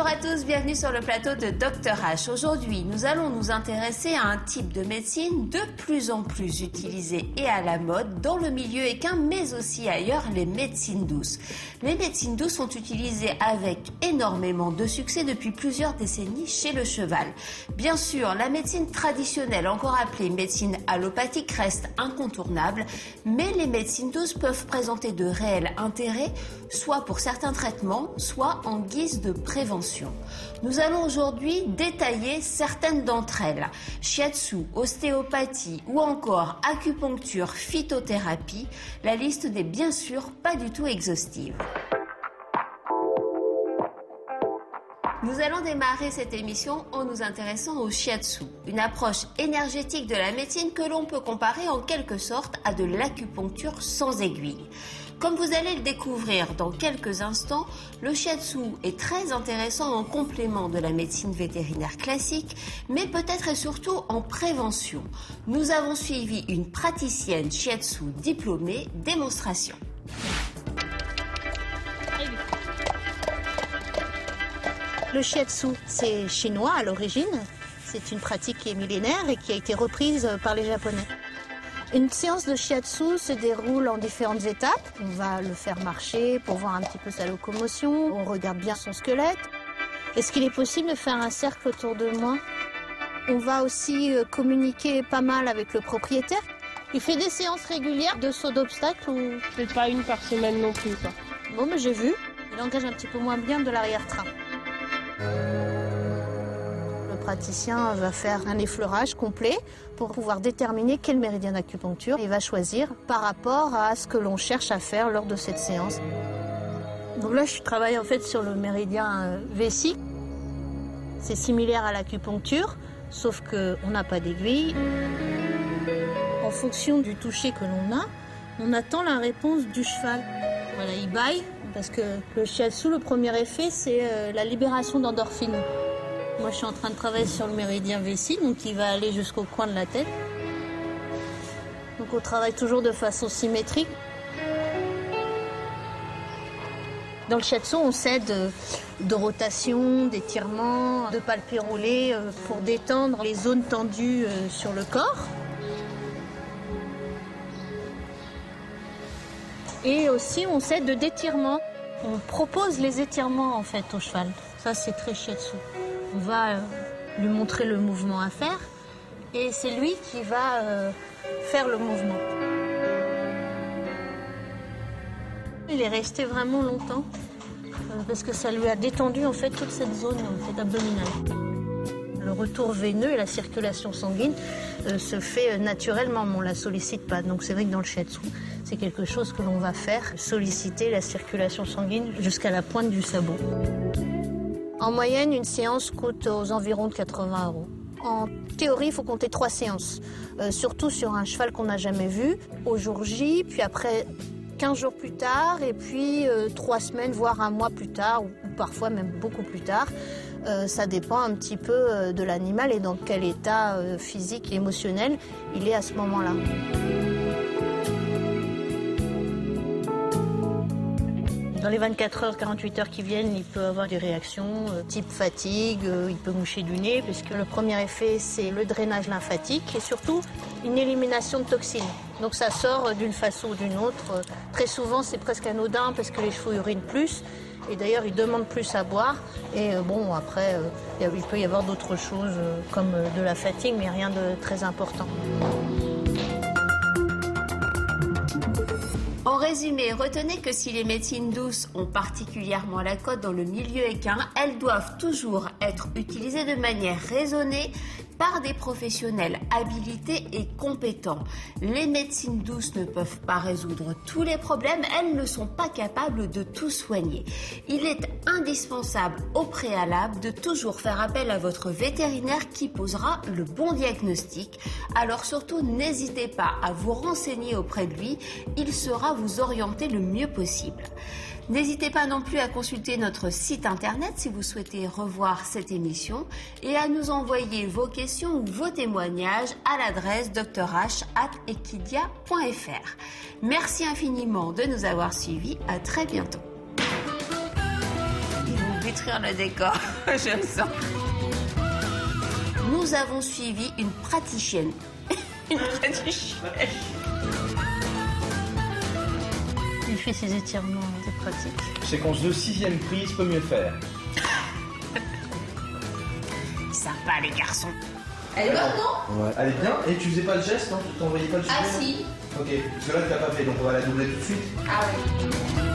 Bonjour à tous, bienvenue sur le plateau de Dr H. Aujourd'hui, nous allons nous intéresser à un type de médecine de plus en plus utilisé et à la mode dans le milieu équin, mais aussi ailleurs, les médecines douces. Les médecines douces sont utilisées avec énormément de succès depuis plusieurs décennies chez le cheval. Bien sûr, la médecine traditionnelle, encore appelée médecine allopathique, reste incontournable, mais les médecines douces peuvent présenter de réels intérêts, soit pour certains traitements, soit en guise de prévention. Nous allons aujourd'hui détailler certaines d'entre elles. Shiatsu, ostéopathie ou encore acupuncture, phytothérapie. La liste n'est bien sûr pas du tout exhaustive. Nous allons démarrer cette émission en nous intéressant au shiatsu, une approche énergétique de la médecine que l'on peut comparer en quelque sorte à de l'acupuncture sans aiguille. Comme vous allez le découvrir dans quelques instants, le shiatsu est très intéressant en complément de la médecine vétérinaire classique, mais peut-être et surtout en prévention. Nous avons suivi une praticienne shiatsu diplômée. Démonstration. Le shiatsu, c'est chinois à l'origine. C'est une pratique qui est millénaire et qui a été reprise par les Japonais. Une séance de shiatsu se déroule en différentes étapes. On va le faire marcher pour voir un petit peu sa locomotion. On regarde bien son squelette. Est-ce qu'il est possible de faire un cercle autour de moi? On va aussi communiquer pas mal avec le propriétaire. Il fait des séances régulières de saut d'obstacles ou... Peut-être pas une par semaine non plus, quoi. Bon, mais j'ai vu. Il engage un petit peu moins bien de l'arrière-train. Le praticien va faire un effleurage complet pour pouvoir déterminer quel méridien d'acupuncture il va choisir par rapport à ce que l'on cherche à faire lors de cette séance. Donc là, je travaille en fait sur le méridien V6. C'est similaire à l'acupuncture, sauf qu'on n'a pas d'aiguille. En fonction du toucher que l'on a, on attend la réponse du cheval. Voilà, il bâille, parce que le shiatsu, le premier effet, c'est la libération d'endorphines. Moi, je suis en train de travailler sur le méridien V6, donc il va aller jusqu'au coin de la tête. Donc on travaille toujours de façon symétrique. Dans le shiatsu, on s'aide de rotation, d'étirement, de palpés roulés pour détendre les zones tendues sur le corps. Et aussi, on s'aide d'étirement. On propose les étirements en fait au cheval. Ça, c'est très shiatsu. On va lui montrer le mouvement à faire et c'est lui qui va faire le mouvement. Il est resté vraiment longtemps parce que ça lui a détendu en fait toute cette zone en fait, abdominale. Le retour veineux et la circulation sanguine se fait naturellement, mais on ne la sollicite pas. Donc c'est vrai que dans le shiatsu, c'est quelque chose que l'on va faire, solliciter la circulation sanguine jusqu'à la pointe du sabot. En moyenne, une séance coûte aux environs de 80 €. En théorie, il faut compter 3 séances, surtout sur un cheval qu'on n'a jamais vu, au jour J, puis après 15 jours plus tard, et puis 3 semaines, voire un mois plus tard, ou parfois même beaucoup plus tard. Ça dépend un petit peu de l'animal et dans quel état physique et émotionnel il est à ce moment-là. Dans les 24 heures, 48 heures qui viennent, il peut avoir des réactions type fatigue, il peut moucher du nez, puisque le premier effet, c'est le drainage lymphatique et surtout une élimination de toxines. Donc ça sort d'une façon ou d'une autre. Très souvent, c'est presque anodin parce que les chevaux urinent plus. Et d'ailleurs, ils demandent plus à boire. Et bon, après, il peut y avoir d'autres choses comme de la fatigue, mais rien de très important. En résumé, retenez que si les médecines douces ont particulièrement la cote dans le milieu équin, elles doivent toujours être utilisées de manière raisonnée par des professionnels habilités et compétents. Les médecines douces ne peuvent pas résoudre tous les problèmes, elles ne sont pas capables de tout soigner. Il est indispensable au préalable de toujours faire appel à votre vétérinaire qui posera le bon diagnostic. Alors surtout, n'hésitez pas à vous renseigner auprès de lui, il saura vous orienter le mieux possible. N'hésitez pas non plus à consulter notre site internet si vous souhaitez revoir cette émission et à nous envoyer vos questions ou vos témoignages à l'adresse drh@equidia.fr. Merci infiniment de nous avoir suivis. À très bientôt. détruire le décor, je le sens. Nous avons suivi une praticienne. Une praticienne. Il fait ses étirements, c'est pratique. Séquence de 6e prise, peut mieux faire. Sympa les garçons. Elle est bonne, non? Ouais. Elle est bien. Et tu faisais pas le geste, non? Tu t'envoyais pas le sujet? Ah si. Ok, parce que là tu l'as pas fait, donc on va la doubler tout de suite. Ah oui.